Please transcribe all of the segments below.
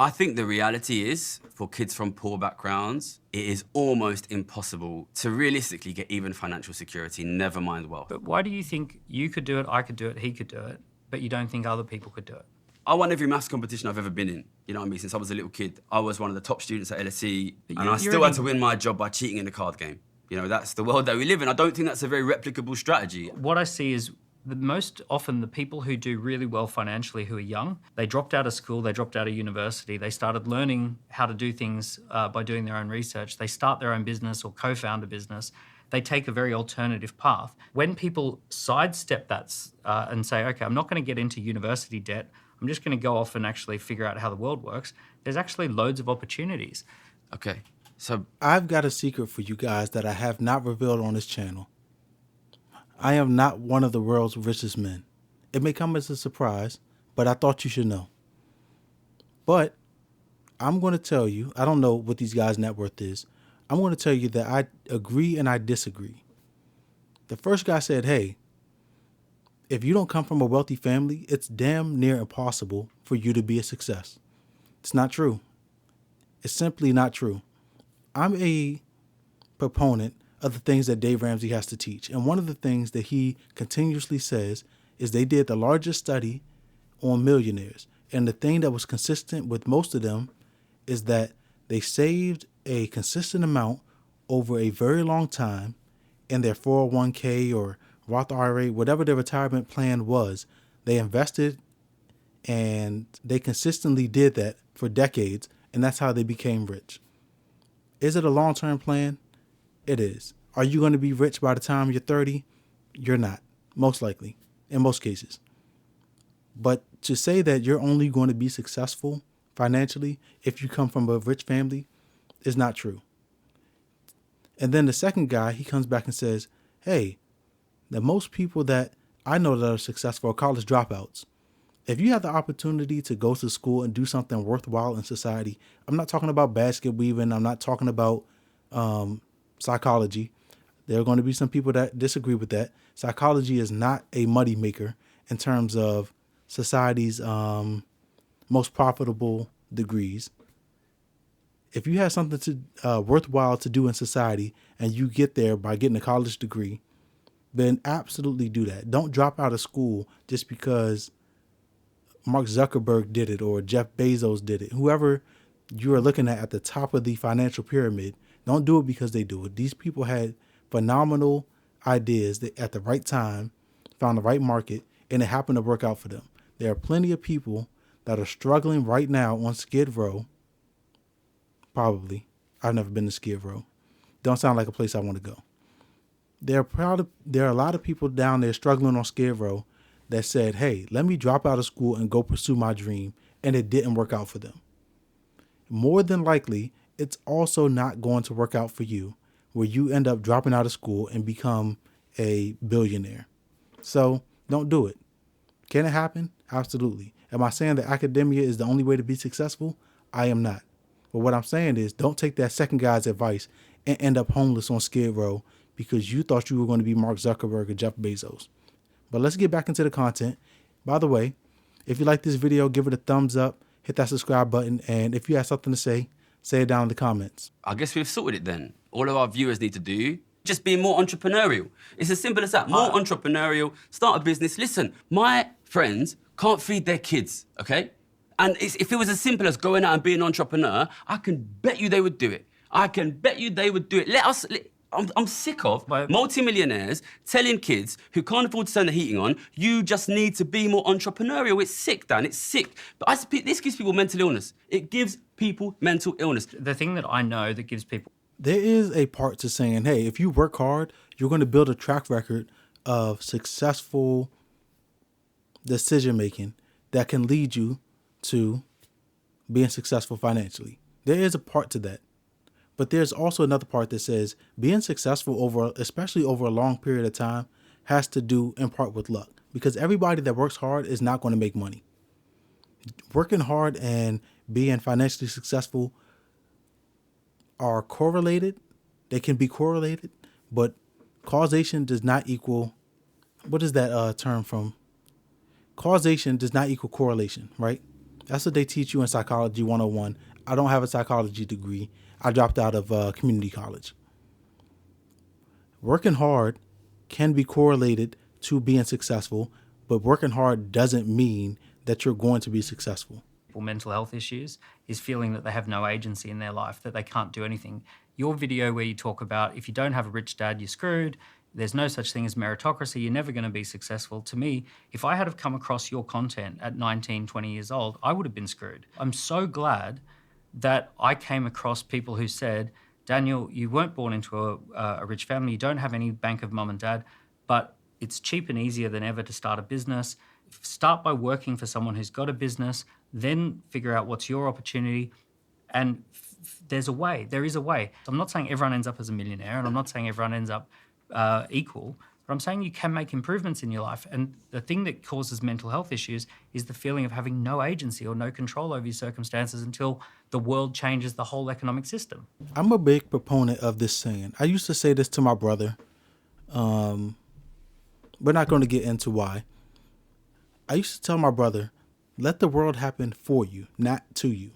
I think the reality is, for kids from poor backgrounds, it is almost impossible to realistically get even financial security, never mind wealth. But why do you think you could do it, I could do it, he could do it, but you don't think other people could do it? I won every maths competition I've ever been in, you know what I mean? Since I was a little kid, I was one of the top students at LSE, and I still had to win my job by cheating in the card game. You know, that's the world that we live in. I don't think that's a very replicable strategy. What I see is most often the people who do really well financially who are young, they dropped out of school, they dropped out of university, they started learning how to do things by doing their own research. They start their own business or co-found a business. They take a very alternative path. When people sidestep that and say, okay, I'm not going to get into university debt, I'm just going to go off and actually figure out how the world works, there's actually loads of opportunities. Okay, so I've got a secret for you guys that I have not revealed on this channel. I am not one of the world's richest men. It may come as a surprise, but I thought you should know. But I'm going to tell you, I don't know what these guys' net worth is. I'm going to tell you that I agree and I disagree. The first guy said, hey, if you don't come from a wealthy family, it's damn near impossible for you to be a success. It's not true. It's simply not true. I'm a proponent of the things that Dave Ramsey has to teach. And one of the things that he continuously says is they did the largest study on millionaires. And the thing that was consistent with most of them is that they saved a consistent amount over a very long time in their 401k or Roth IRA, whatever their retirement plan was. They invested and they consistently did that for decades. And that's how they became rich. Is it a long-term plan? It is. Are you going to be rich by the time you're 30? You're not, most likely, in most cases. But to say that you're only going to be successful financially if you come from a rich family is not true. And then the second guy, he comes back and says, hey, the most people that I know that are successful are college dropouts. If you have the opportunity to go to school and do something worthwhile in society, I'm not talking about basket weaving. I'm not talking about psychology. There are going to be some people that disagree with that. Psychology is not a money maker in terms of society's most profitable degrees. If you have something to worthwhile to do in society and you get there by getting a college degree, then absolutely do that. Don't drop out of school just because Mark Zuckerberg did it or Jeff Bezos did it. Whoever you are looking at the top of the financial pyramid, don't do it because they do it. These people had phenomenal ideas that at the right time, found the right market, and it happened to work out for them. There are plenty of people that are struggling right now on Skid Row. Probably. I've never been to Skid Row. Don't sound like a place I want to go. There are a lot of people down there struggling on Skid Row that said, hey, let me drop out of school and go pursue my dream. And it didn't work out for them. More than likely, it's also not going to work out for you where you end up dropping out of school and become a billionaire. So don't do it. Can it happen? Absolutely. Am I saying that academia is the only way to be successful? I am not. But what I'm saying is don't take that second guy's advice and end up homeless on Skid Row because you thought you were going to be Mark Zuckerberg or Jeff Bezos. But let's get back into the content. By the way, if you like this video, give it a thumbs up, hit that subscribe button, and if you have something to say it down in the comments. I guess we've sorted it then. All of our viewers need to do, just be more entrepreneurial. It's as simple as that. More entrepreneurial, start a business. Listen, my friends can't feed their kids, okay? And if it was as simple as going out and being an entrepreneur, I can bet you they would do it. I can bet you they would do it. I'm sick of multimillionaires telling kids who can't afford to turn the heating on, you just need to be more entrepreneurial. It's sick, Dan, it's sick. But this gives people mental illness. It gives people mental illness. The thing that I know that gives people... There is a part to saying, hey, if you work hard, you're going to build a track record of successful decision-making that can lead you to being successful financially. There is a part to that. But there's also another part that says being successful especially over a long period of time, has to do in part with luck. Because everybody that works hard is not going to make money. Working hard and being financially successful are correlated. They can be correlated, but causation does not equal, what is that term from? Causation does not equal correlation, right? That's what they teach you in Psychology 101. I don't have a psychology degree. I dropped out of community college. Working hard can be correlated to being successful, but working hard doesn't mean that you're going to be successful. Mental health issues is feeling that they have no agency in their life, that they can't do anything. Your video where you talk about if you don't have a rich dad, you're screwed. There's no such thing as meritocracy. You're never going to be successful. To me, if I had have come across your content at 19, 20 years old, I would have been screwed. I'm so glad that I came across people who said, Daniel, you weren't born into a rich family. You don't have any bank of mum and dad, but it's cheap and easier than ever to start a business. Start by working for someone who's got a business, then figure out what's your opportunity. And there's a way. There is a way. I'm not saying everyone ends up as a millionaire, and I'm not saying everyone ends up equal, but I'm saying you can make improvements in your life. And the thing that causes mental health issues is the feeling of having no agency or no control over your circumstances until the world changes the whole economic system. I'm a big proponent of this saying. I used to say this to my brother. We're not going to get into why. I used to tell my brother, let the world happen for you, not to you.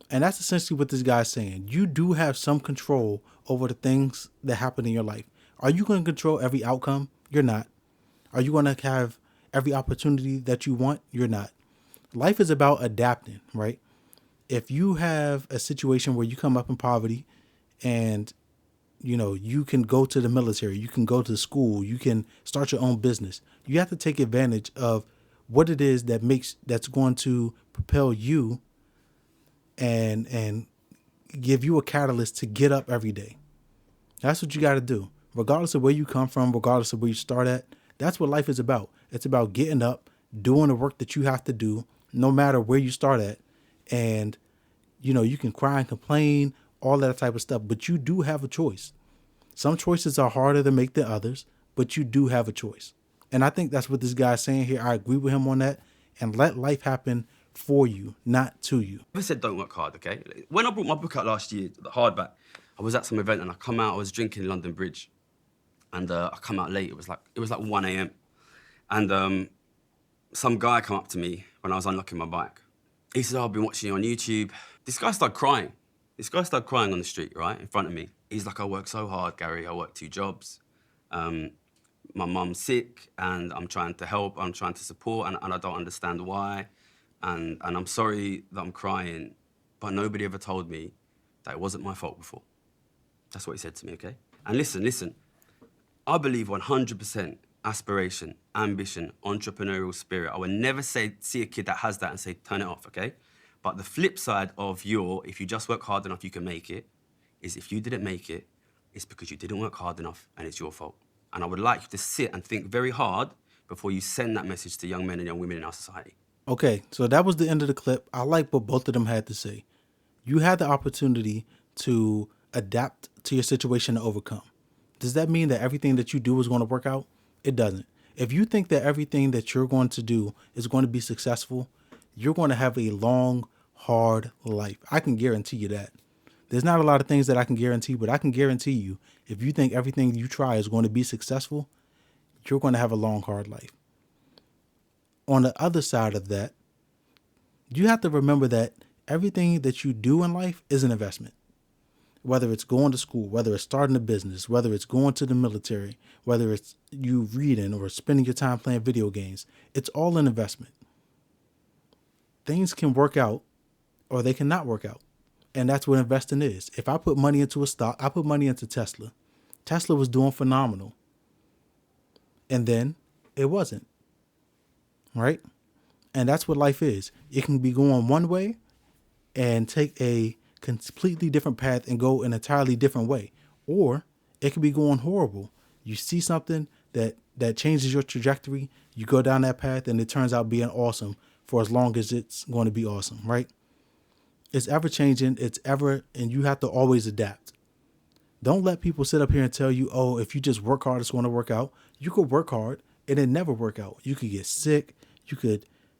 And that's essentially what this guy's saying. You do have some control over the things that happen in your life. Are you going to control every outcome? You're not. Are you going to have every opportunity that you want? You're not. Life is about adapting, right? If you have a situation where you come up in poverty and, you can go to the military, you can go to school, you can start your own business. You have to take advantage of what it is that's going to propel you and give you a catalyst to get up every day. That's what you got to do. Regardless of where you come from, regardless of where you start at, that's what life is about. It's about getting up, doing the work that you have to do, no matter where you start at. And, you can cry and complain, all that type of stuff, but you do have a choice. Some choices are harder to make than others, but you do have a choice. And I think that's what this guy's saying here. I agree with him on that. And let life happen for you, not to you. I said don't work hard, okay? When I brought my book out last year, the hardback, I was at some event and I was drinking in London Bridge. And I come out late, it was like 1 a.m. And some guy come up to me when I was unlocking my bike. He said, I've been watching you on YouTube. This guy started crying. On the street, right, in front of me. He's like, I work so hard, Gary. I work 2 jobs. My mum's sick and I'm trying to help, I'm trying to support and I don't understand why. And I'm sorry that I'm crying, but nobody ever told me that it wasn't my fault before. That's what he said to me, okay? And listen. I believe 100% aspiration, ambition, entrepreneurial spirit. I would never see a kid that has that and say, turn it off, okay? But the flip side of if you just work hard enough, you can make it, is if you didn't make it, it's because you didn't work hard enough and it's your fault. And I would like you to sit and think very hard before you send that message to young men and young women in our society. Okay, so that was the end of the clip. I like what both of them had to say. You had the opportunity to adapt to your situation to overcome. Does that mean that everything that you do is going to work out? It doesn't. If you think that everything that you're going to do is going to be successful, you're going to have a long, hard life. I can guarantee you that. There's not a lot of things that I can guarantee, but I can guarantee you, if you think everything you try is going to be successful, you're going to have a long, hard life. On the other side of that, you have to remember that everything that you do in life is an investment. Whether it's going to school, whether it's starting a business, whether it's going to the military, whether it's you reading or spending your time playing video games, it's all an investment. Things can work out or they cannot work out. And that's what investing is. If I put money into a stock, I put money into Tesla. Tesla was doing phenomenal. And then it wasn't. Right? And that's what life is. It can be going one way and take a completely different path and go an entirely different way. Or it could be going horrible. You see something that changes your trajectory, you go down that path and it turns out being awesome for as long as it's going to be awesome, right? It's ever changing, and you have to always adapt. Don't let people sit up here and tell you, oh, if you just work hard, it's going to work out. You could work hard and it never work out. You could get sick.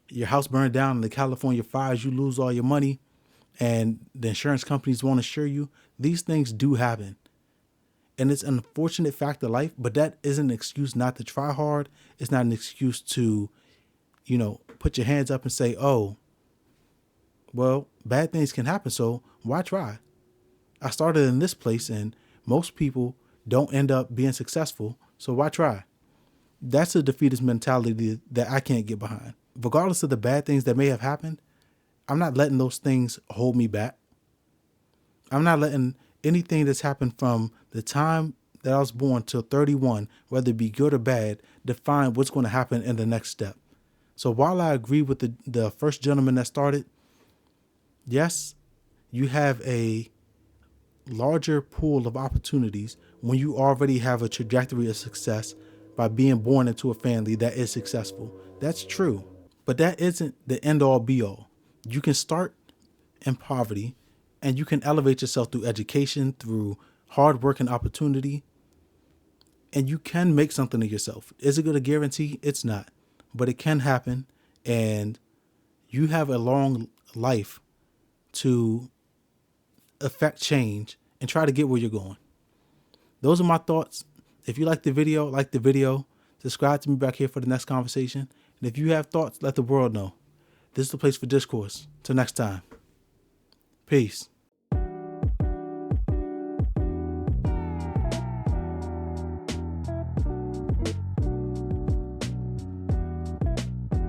Your house burned down in the California fires, you lose all your money and the insurance companies won't insure you. These things do happen. And it's an unfortunate fact of life, but that isn't an excuse not to try hard. It's not an excuse to, put your hands up and say, oh, Well, bad things can happen, so why try? I started in this place and most people don't end up being successful, so why try? That's a defeatist mentality that I can't get behind. Regardless of the bad things that may have happened, I'm not letting those things hold me back. I'm not letting anything that's happened from the time that I was born till 31, whether it be good or bad, define what's going to happen in the next step. So while I agree with the first gentleman that started, yes, you have a larger pool of opportunities when you already have a trajectory of success by being born into a family that is successful. That's true, but that isn't the end all be all. You can start in poverty and you can elevate yourself through education, through hard work and opportunity, and you can make something of yourself. Is it going to guarantee? It's not, but it can happen, and you have a long life to affect change and try to get where you're going. Those are my thoughts. If you like the video, subscribe to me back here for the next conversation. And if you have thoughts, let the world know. This is the place for discourse. Till next time. Peace.